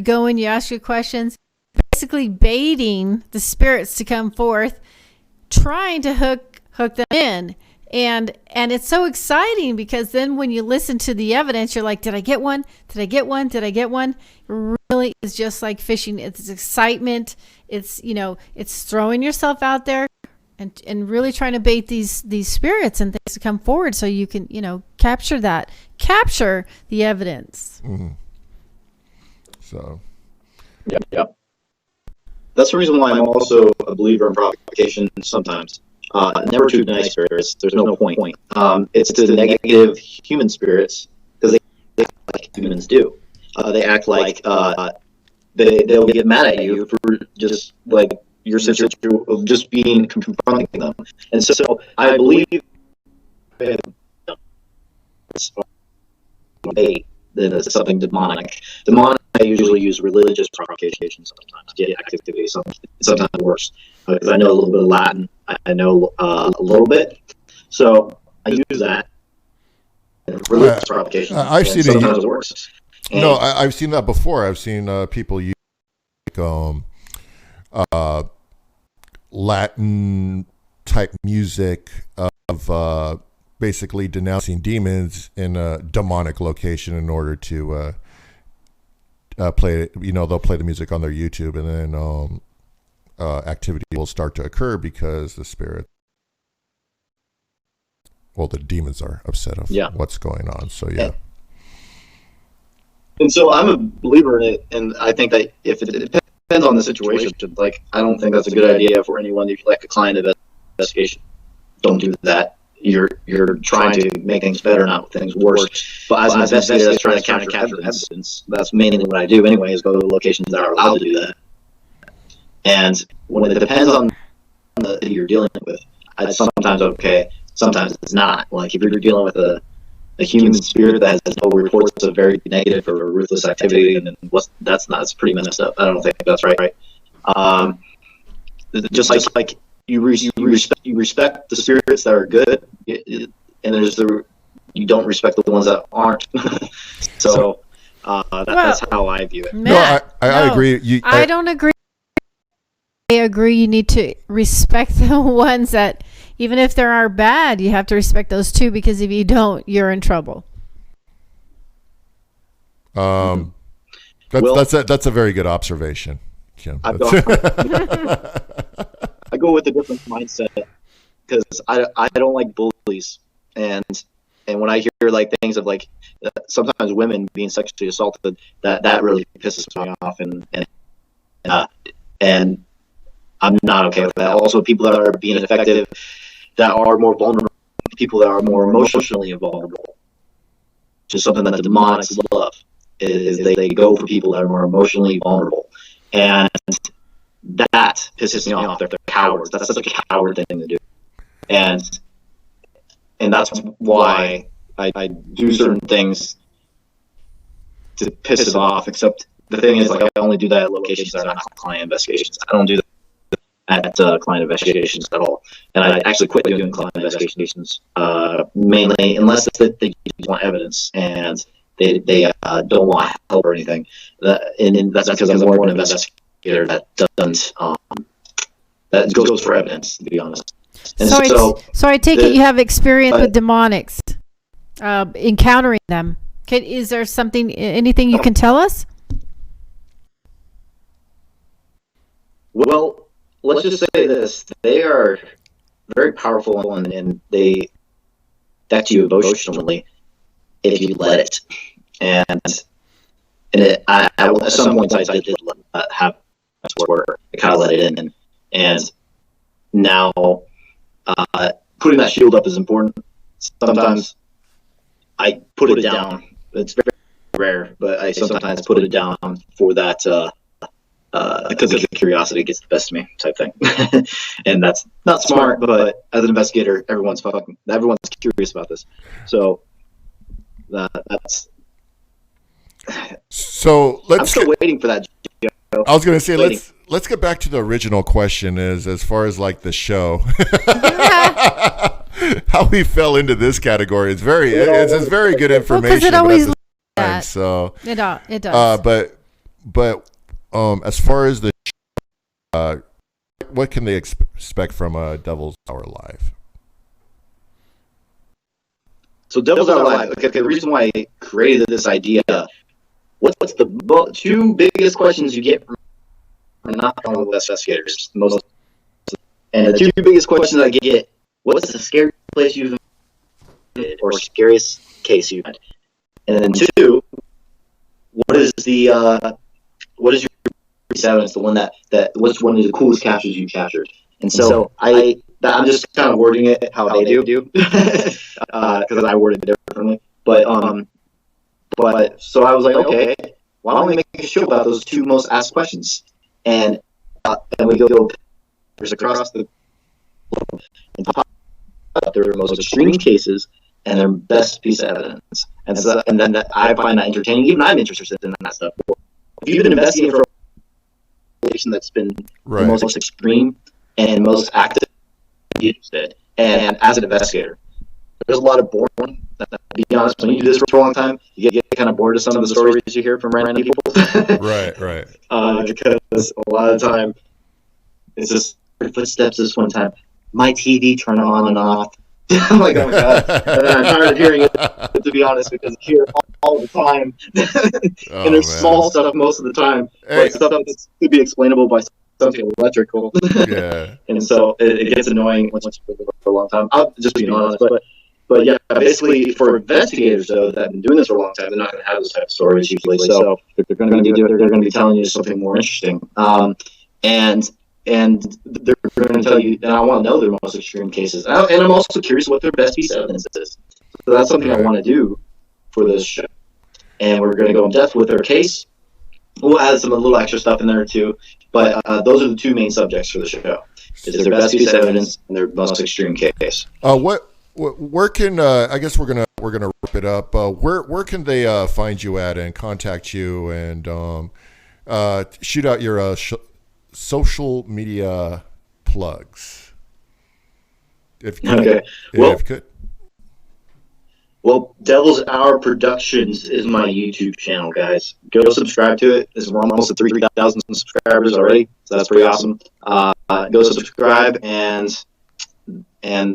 go in. You ask your questions. Basically, baiting the spirits to come forth, trying to hook them in. And it's so exciting because then when you listen to the evidence, you're like, did I get one? Did I get one? Did I get one? It really is just like fishing. It's excitement. It's, you know, it's throwing yourself out there and really trying to bait these spirits and things to come forward so you can, you know, capture the evidence. Mm-hmm. So. Yeah. That's the reason why I'm also a believer in provocation sometimes. Never to deny spirits. There's no point. It's to the negative human spirits because they act like humans do. They act like they'll get mad at you for just like your situation of just being confronting them. And so I believe it's something demonic. Demonic. I usually use religious provocation sometimes. Get activity. Sometimes worse because I know a little bit of Latin. I know a little bit, so I use that. Religious provocation. I've seen sometimes it works. No, I've seen that before. I've seen people use Latin type music of basically denouncing demons in a demonic location in order to play. You know, they'll play the music on their YouTube, and then activity will start to occur because the demons are upset of what's going on. So and so I'm a believer in it, and I think that if it depends on the situation, like I don't think that's a good idea for anyone to like a client investigation. Don't do that. You're trying to make things better, not things worse. But as an investigator that's trying to capture evidence, that's mainly what I do anyway, is go to locations that are allowed to do that. And when it depends on the you're dealing with, it's sometimes okay, sometimes it's not. Like if you're dealing with a human spirit that has no reports of very negative or ruthless activity, and that's pretty messed up. I don't think that's right. Just like you respect the spirits that are good, and you don't respect the ones that aren't. So that's how I view it. Matt, I agree. I don't agree. I agree. You need to respect the ones that, even if they are bad, you have to respect those too, because if you don't, you're in trouble. That's a very good observation, Kim. I go with a different mindset because I don't like bullies, and And when I hear like things of like sometimes women being sexually assaulted, that really pisses me off, and I'm not okay with that. Also, people that are being effective, that are more vulnerable, people that are more emotionally vulnerable, which is something that the demonics love, is they go for people that are more emotionally vulnerable, and that pisses me off. They're cowards. That's such a coward thing to do, and that's why I do certain things to piss it off. Except the thing is, like, I only do that at locations that are not client investigations. I don't do that at client investigations at all. And I actually quit doing client investigations mainly unless they want evidence and they don't want help or anything. And that's because I'm more of an investigator that doesn't that goes for evidence, to be honest. And so I take it you have experience with demonics, encountering them. Is there anything you can tell us? Well, let's just say this: they are very powerful, and they affect you emotionally if you let it. And at some point I did have where I kind of let it in, and now putting that shield up is important. Sometimes I put it down. It's very rare, but I sometimes put it down for that. Because the curiosity gets the best of me, type thing. And that's not smart, but as an investigator, everyone's curious about this. So that's. So I'm still waiting for that. I was going to say let's get back to the original question. Is as far as like the show, how we fell into this category. It's very good information. Because it always that. So it does. But as far as the what can they expect from Devil's Hour Live? So Devil's Hour Live. Okay, the reason why I created this idea. What's the two biggest questions you get from not from investigators? And the two biggest questions I get: what's the scariest place you've been, or scariest case you've had? And then two, what is your evidence? The one that what's one of the coolest captures you captured? And so I'm just kind of wording it how they do, because I worded it differently. But so I was like, okay, why don't we make a show about those two most asked questions? And we go across the globe and talk about their most extreme cases and their best piece of evidence. And then I find that entertaining. Even I'm interested in that stuff. If you've been investigating for a case that's been the most extreme and most active, interested, and as an investigator, there's a lot of boring. To be honest, when you do this for a long time, you get kind of bored of some of the stories you hear from random people. Right. Because a lot of the time, it's just footsteps. This one time, my TV turned on and off. I'm like, oh my god! And I'm tired of hearing it, to be honest, because I hear it all the time. And there's small stuff most of the time, like stuff that could be explainable by something electrical. Yeah. And so it gets annoying once you've been for a long time. I'll just be honest, but yeah, basically for investigators though that have been doing this for a long time, they're not going to have those type of stories usually. So they're going to be telling you something more interesting. And they're going to tell you, and I want to know their most extreme cases. And I'm also curious what their best piece of evidence is. So that's something I want to do for this show. And we're going to go in depth with their case. We'll add some little extra stuff in there too. But those are the two main subjects for the show: is their best piece of evidence and their most extreme case. Where can I guess we're gonna wrap it up. Where can they find you at and contact you and shoot out your social media plugs? If you could. Well, Devil's Hour Productions is my YouTube channel, guys. Go subscribe to it. We're almost at 3,000 subscribers already, so that's pretty awesome. Go subscribe, and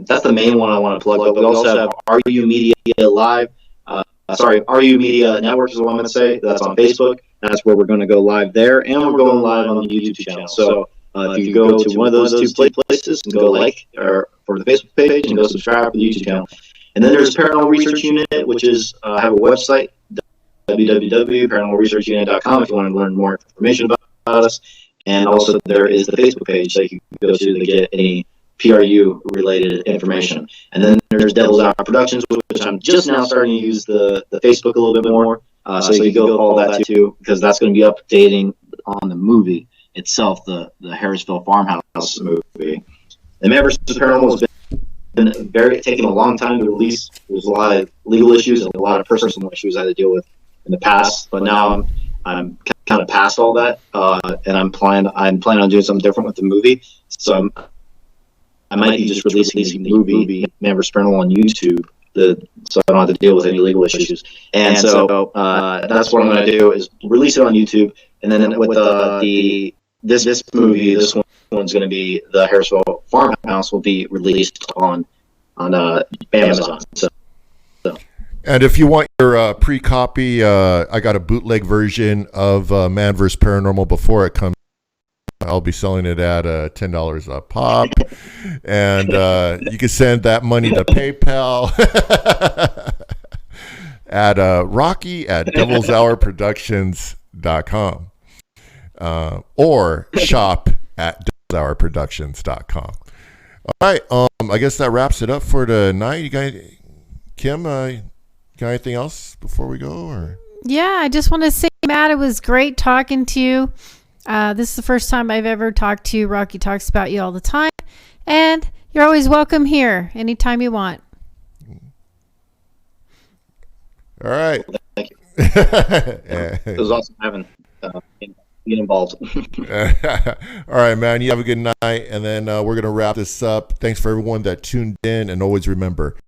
that's the main one I want to plug. But we also have RU Media Live. RU Media Network is what I'm going to say. That's on Facebook. That's where we're going to go live there, and we're going live on the YouTube channel. So if you go to one of those two places and go like or for the Facebook page and go subscribe to the YouTube channel, And then there's Paranormal Research Unit, which is I have a website, www.paranormalresearchunit.com, if you want to learn more information about us. And also there is the Facebook page that you can go to get any PRU related information. And then there's Devil's Hour Productions, which I'm just now starting to use the Facebook a little bit more. So you can go follow that too, because that's going to be updating on the movie itself, the Harrisville Farmhouse movie. The Man vs. Paranormal has been taking a long time to release. There's a lot of legal issues and a lot of personal issues I had to deal with in the past, but now I'm kind of past all that, and I'm planning on doing something different with the movie. So I might be just releasing the movie Man vs. Paranormal on YouTube, so I don't have to deal with any legal issues. And so that's what I'm going to do, is release it on YouTube, and then with this movie, this one's going to be the Harrisville Farmhouse, will be released on Amazon. So. And if you want your pre-copy, I got a bootleg version of Man vs. Paranormal before it comes. I'll be selling it at $10 a pop, and you can send that money to PayPal at Rocky at devilshourproductions.com or shop at devilshourproductions.com. All right, I guess that wraps it up for tonight. You guys, Kim, got anything else before we go? Or yeah, I just want to say, Matt, it was great talking to you. This is the first time I've ever talked to you. Rocky talks about you all the time, and you're always welcome here anytime you want. All right. Thank you. It was awesome having being involved. All right, man. You have a good night, and then we're gonna wrap this up. Thanks for everyone that tuned in, and always remember,